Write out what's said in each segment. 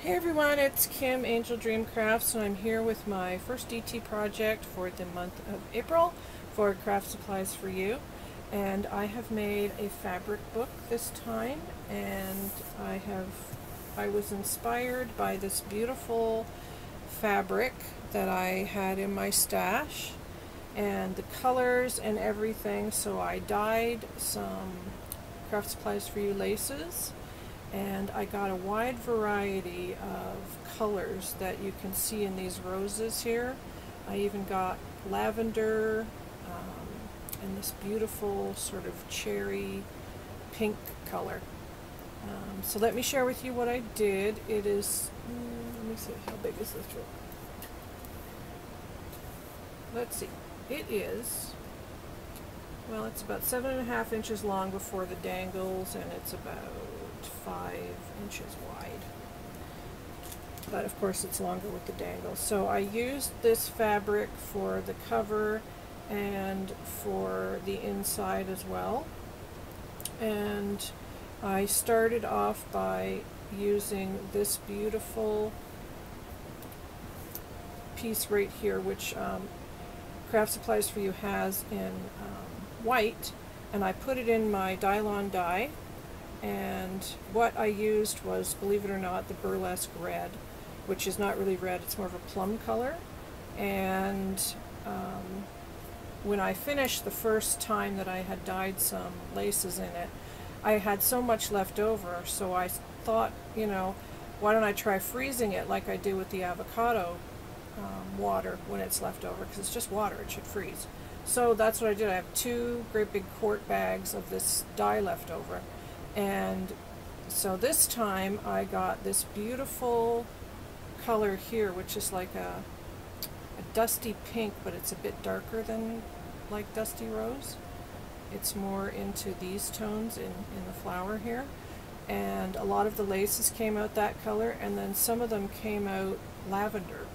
Hey everyone, it's Kim, Angel Dream Crafts, and I'm here with my first DT project for the month of April for Craft Supplies for You. And I have made a fabric book this time, and I was inspired by this beautiful fabric that I had in my stash and the colors and everything, so I dyed some Craft Supplies for You laces. And I got a wide variety of colors that you can see in these roses here. I even got lavender and this beautiful sort of cherry pink color. So let me share with you what I did. It is, let me see, how big is this roll? Let's see, it is, well, it's about 7.5 inches long before the dangles, and it's about 5 inches wide, but of course it's longer with the dangles. So I used this fabric for the cover and for the inside as well, and I started off by using this beautiful piece right here, which Craft Supplies for You has in white, and I put it in my Dylon die. And what I used was, believe it or not, the burlesque red, which is not really red, it's more of a plum color. And when I finished the first time that I had dyed some laces in it, I had so much left over, so I thought, you know, why don't I try freezing it like I do with the avocado water when it's left over, because it's just water, it should freeze. So that's what I did. I have 2 great big quart bags of this dye left over. And so this time I got this beautiful color here, which is like a dusty pink, but it's a bit darker than like dusty rose. It's more into these tones in the flower here. And a lot of the laces came out that color, and then some of them came out lavender,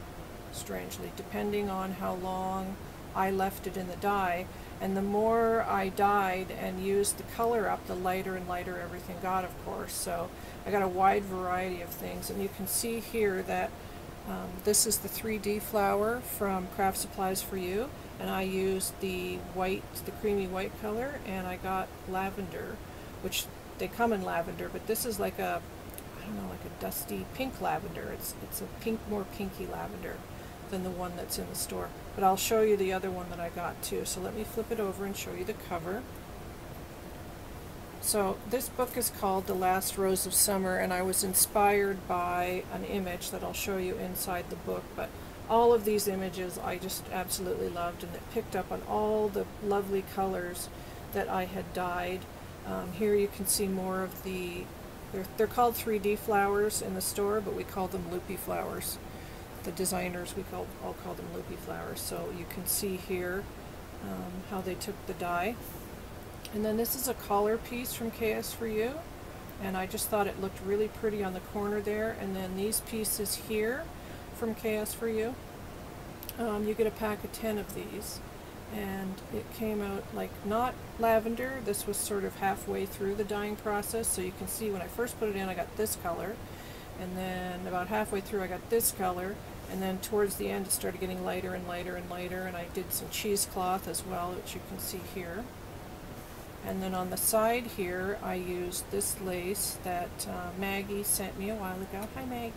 strangely, depending on how long I left it in the dye. And the more I dyed and used the color up, the lighter and lighter everything got, of course. So I got a wide variety of things. And you can see here that this is the 3D flower from Craft Supplies for You. And I used the white, the creamy white color, and I got lavender, which they come in lavender, but this is like a, I don't know, like a dusty pink lavender. It's a pink, more pinky lavender than the one that's in the store. But I'll show you the other one that I got too. So let me flip it over and show you the cover. So this book is called The Last Rose of Summer, and I was inspired by an image that I'll show you inside the book. But all of these images I just absolutely loved, and it picked up on all the lovely colors that I had dyed. Here you can see more of the, they're called 3D flowers in the store, but we call them loopy flowers. The designers, we all call them loopy flowers. So you can see here how they took the dye. And then this is a collar piece from KS4U, and I just thought it looked really pretty on the corner there. And then these pieces here from KS4U, you get a pack of 10 of these, and it came out like not lavender. This was sort of halfway through the dyeing process, so you can see when I first put it in I got this color, and then about halfway through I got this color, and then towards the end it started getting lighter and lighter and lighter, and I did some cheesecloth as well, which you can see here. And then on the side here I used this lace that Maggie sent me a while ago. Hi Maggie.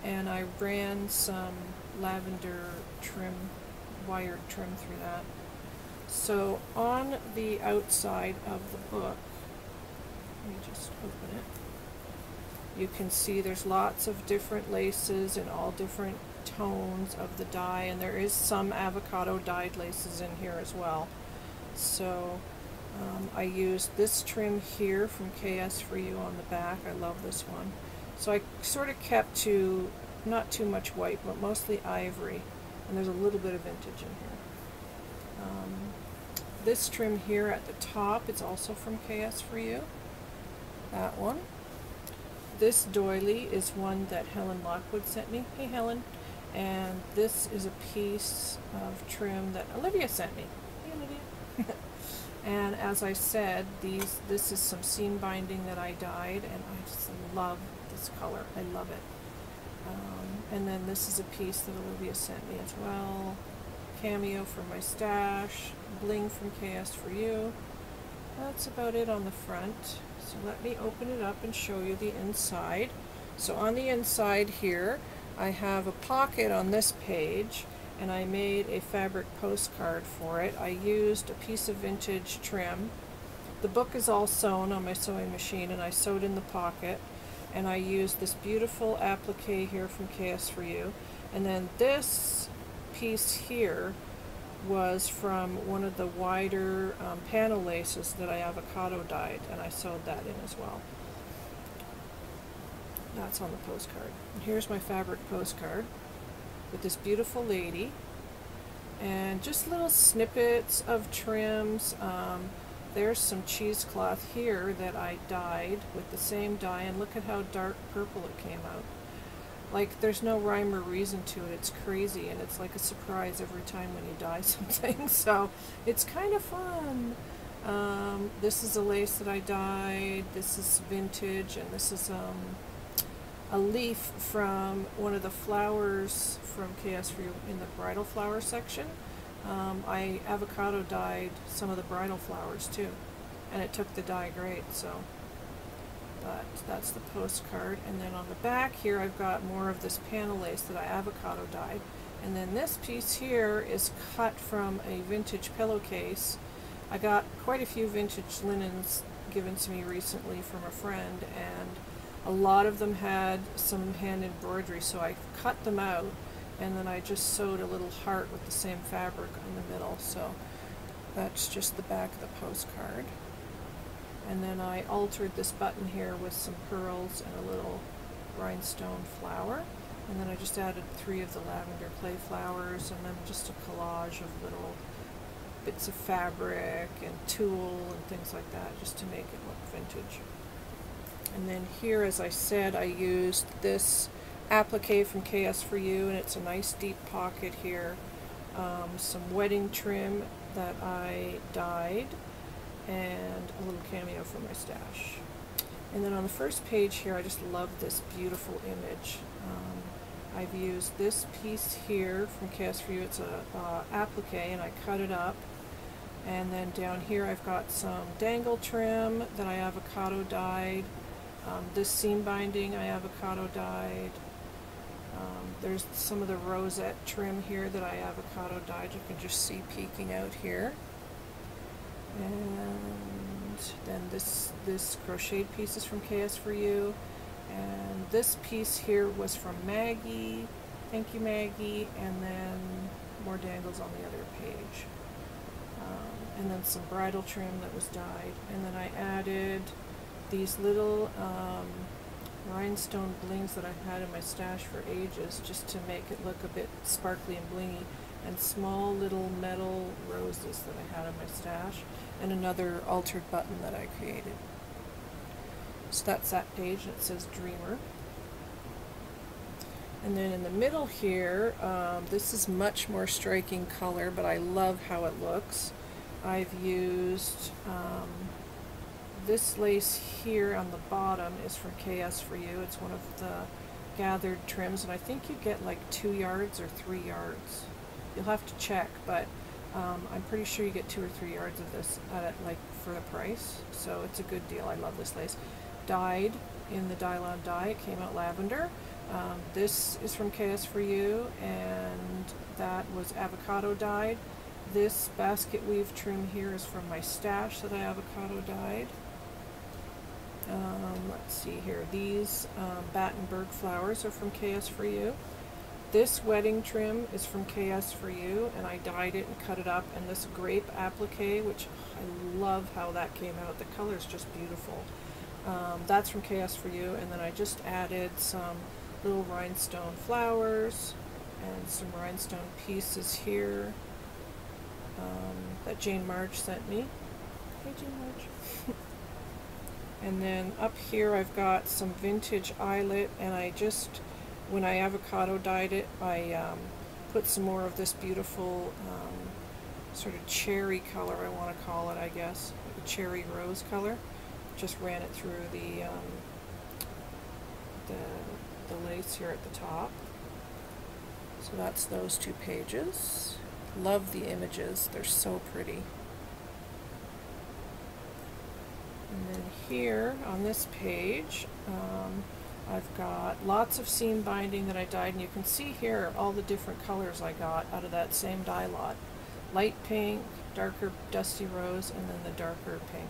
And I ran some lavender trim, wired trim through that. So on the outside of the book, let me just open it. You can see there's lots of different laces in all different tones of the dye, and there is some avocado dyed laces in here as well. So I used this trim here from KS4U on the back. I love this one. So I sort of kept to not too much white, but mostly ivory, and there's a little bit of vintage in here. This trim here at the top, it's also from KS4U. That one. This doily is one that Helen Lockwood sent me. Hey Helen. And this is a piece of trim that Olivia sent me. Hey Olivia. And as I said, this is some seam binding that I dyed, and I just love this color. I love it. And then this is a piece that Olivia sent me as well. Cameo from my stash, bling from KS4U. That's about it on the front. So let me open it up and show you the inside. So on the inside here, I have a pocket on this page, and I made a fabric postcard for it. I used a piece of vintage trim. The book is all sewn on my sewing machine, and I sewed in the pocket. And I used this beautiful applique here from KS4U. And then this piece here was from one of the wider panel laces that I avocado dyed, and I sewed that in as well. That's on the postcard. And here's my fabric postcard with this beautiful lady, and just little snippets of trims. There's some cheesecloth here that I dyed with the same dye, and look at how dark purple it came out. Like, there's no rhyme or reason to it. It's crazy, and it's like a surprise every time when you dye something, so it's kind of fun. This is a lace that I dyed. This is vintage, and this is a leaf from one of the flowers from KS4U in the bridal flower section. I avocado dyed some of the bridal flowers too, and it took the dye great, so that's the postcard. And then on the back here I've got more of this panel lace that I avocado dyed, and then this piece here is cut from a vintage pillowcase. I got quite a few vintage linens given to me recently from a friend, and a lot of them had some hand embroidery, so I cut them out, and then I just sewed a little heart with the same fabric in the middle. So that's just the back of the postcard. And then I altered this button here with some pearls and a little rhinestone flower. And then I just added 3 of the lavender clay flowers, and then just a collage of little bits of fabric and tulle and things like that, just to make it look vintage. And then here, as I said, I used this applique from KS4U, and it's a nice deep pocket here. Some wedding trim that I dyed, and a little cameo from my stash. And then on the first page here, I just love this beautiful image. I've used this piece here from KS4U. It's a applique, and I cut it up. And then down here I've got some dangle trim that I avocado dyed. This seam binding I avocado dyed. There's some of the rosette trim here that I avocado dyed. You can just see peeking out here. And then this crocheted piece is from KS4U. And this piece here was from Maggie. Thank you, Maggie. And then more dangles on the other page. And then some bridal trim that was dyed. And then I added these little rhinestone blings that I've had in my stash for ages, just to make it look a bit sparkly and blingy, and small little metal roses that I had in my stash, and another altered button that I created. So that's that page, and it says Dreamer. And then in the middle here, this is much more striking color, but I love how it looks. I've used this lace here on the bottom is from KS4U. It's one of the gathered trims, and I think you get like 2 yards or 3 yards. You'll have to check, but I'm pretty sure you get 2 or 3 yards of this like for the price. So it's a good deal. I love this lace. Dyed in the Dylon dye. It came out lavender. This is from KS4U, and that was avocado dyed. This basket weave trim here is from my stash that I avocado dyed. Let's see here. These Battenberg flowers are from KS4U. This wedding trim is from KS4U, and I dyed it and cut it up. And this grape applique, which I love how that came out. The color is just beautiful. That's from KS4U, and then I just added some little rhinestone flowers and some rhinestone pieces here that Jane Marge sent me. Hey, Jane Marge. And then up here I've got some vintage eyelet, and I just, when I avocado dyed it, I put some more of this beautiful sort of cherry color, I want to call it, I guess, like a cherry rose color. Just ran it through the lace here at the top. So that's those 2 pages. Love the images, they're so pretty. And then here on this page, I've got lots of seam binding that I dyed, and you can see here all the different colors I got out of that same dye lot. Light pink, darker dusty rose, and then the darker pink.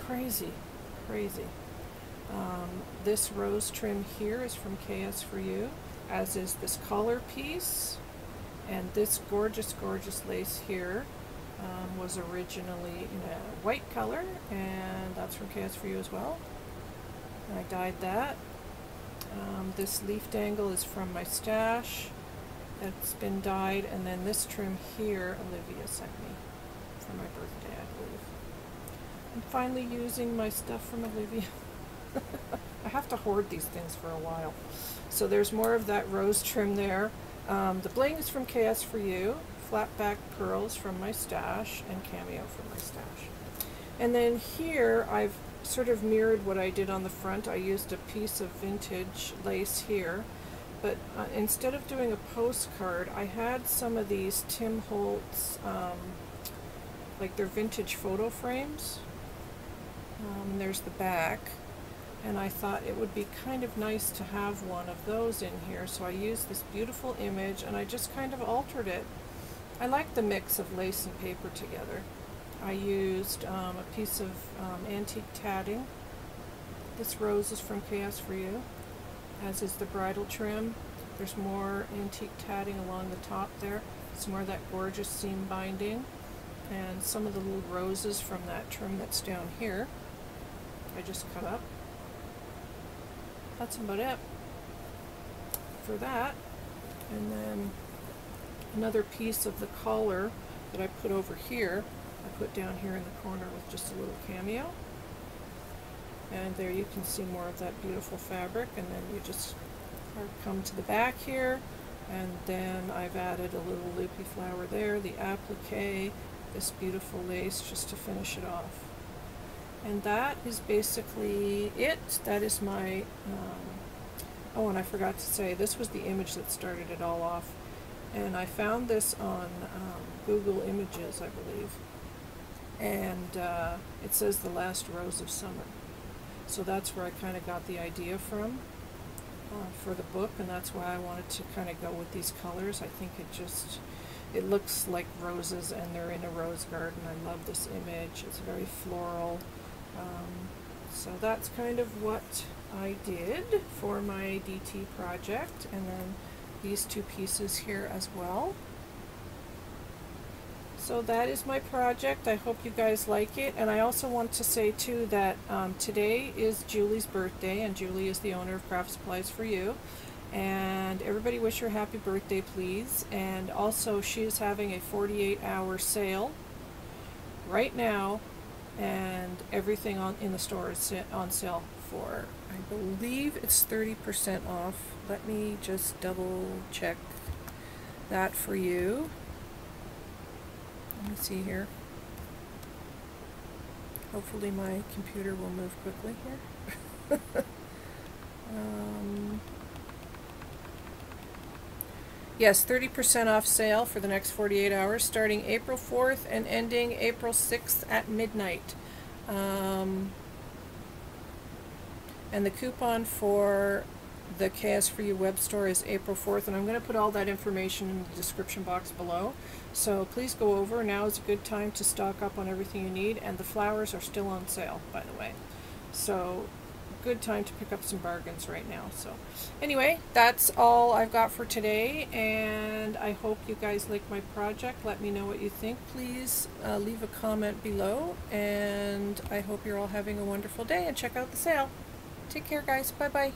Crazy, crazy. This rose trim here is from KS4U, as is this collar piece, and this gorgeous, gorgeous lace here was originally in a white color, and that's from KS4U as well. And I dyed that. This leaf dangle is from my stash. It's been dyed, and then this trim here Olivia sent me for my birthday, I believe. I'm finally using my stuff from Olivia. I have to hoard these things for a while. So there's more of that rose trim there. The bling is from KS4U, flat back pearls from my stash, and cameo from my stash. And then here I've sort of mirrored what I did on the front. I used a piece of vintage lace here, but instead of doing a postcard, I had some of these Tim Holtz, like they're vintage photo frames. There's the back, and I thought it would be kind of nice to have one of those in here, so I used this beautiful image and I just kind of altered it. I like the mix of lace and paper together. I used a piece of antique tatting. This rose is from KS4U, as is the bridal trim. There's more antique tatting along the top there, some more of that gorgeous seam binding, and some of the little roses from that trim that's down here. I just cut up. That's about it for that. And then another piece of the collar that I put over here, I put down here in the corner with just a little cameo. And there you can see more of that beautiful fabric, and then you just come to the back here, and then I've added a little loopy flower there, the applique, this beautiful lace just to finish it off. And that is basically it. That is my, oh, and I forgot to say, this was the image that started it all off. And I found this on Google Images, I believe. And it says The Last Rose of Summer. So that's where I kind of got the idea from for the book, and that's why I wanted to kind of go with these colors. I think it looks like roses, and they're in a rose garden. I love this image. It's very floral. So that's kind of what I did for my DT project, and then these 2 pieces here as well. So that is my project. I hope you guys like it, and I also want to say too that today is Julie's birthday, and Julie is the owner of Craft Supplies for You, and everybody wish her a happy birthday, please. And also she is having a 48-hour sale right now, and everything in the store is on sale for, I believe it's 30% off. Let me just double check that for you. Let me see here. Hopefully my computer will move quickly here. Yes, 30% off sale for the next 48 hours, starting April 4th and ending April 6th at midnight. And the coupon for the KS4U web store is April 4th, and I'm going to put all that information in the description box below. So please go over. Now is a good time to stock up on everything you need, and the flowers are still on sale, by the way. So good time to pick up some bargains right now. So anyway, that's all I've got for today, and I hope you guys like my project. Let me know what you think. Please leave a comment below, and I hope you're all having a wonderful day, and check out the sale. Take care, guys. Bye-bye.